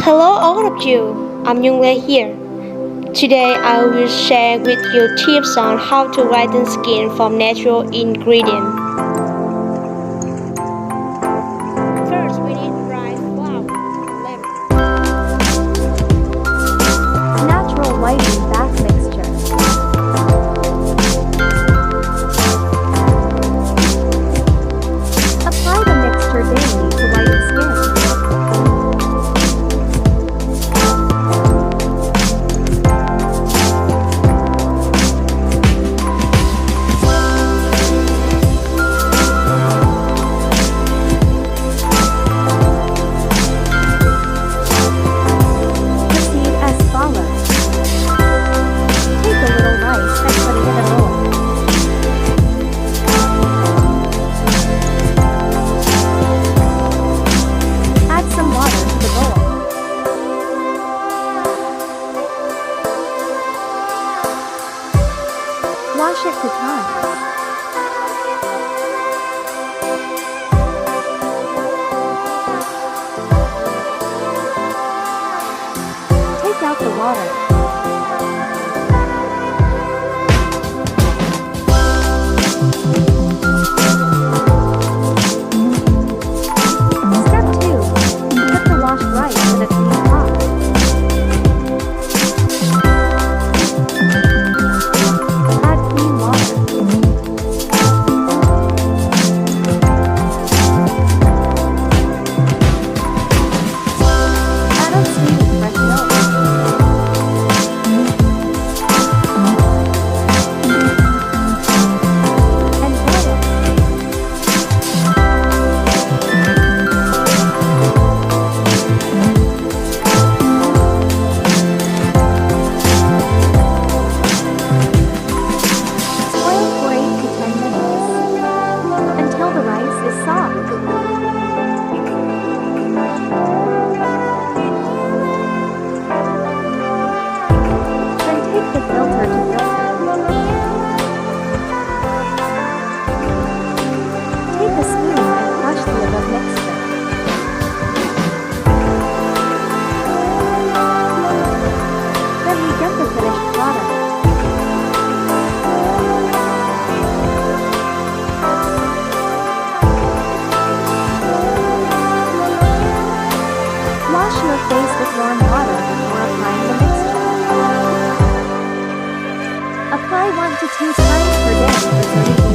Hello all of you, I'm Younglei here. Today I will share with you tips on how to whiten skin from natural ingredients. First we need dry flour, lemon. Natural whitening bath mixture. Apply the mixture daily to whiten skin. Proceed as follows. Take a little rice and put it in a bowl. Add some water to the bowl. Wash it 2 times. Take out the water. Step 2. Put the washed rice in a clean pot. Add clean water. Add unsweetened fresh milk. And boil. Boil for 8 to 10 minutes until the rice is soft. Then take the filter to filter. Take a spoon and crush the above mixture. Then we get the finished product. Wash your face with warm water before applying the mixture. Apply 1 to 2 times per day for 30 days.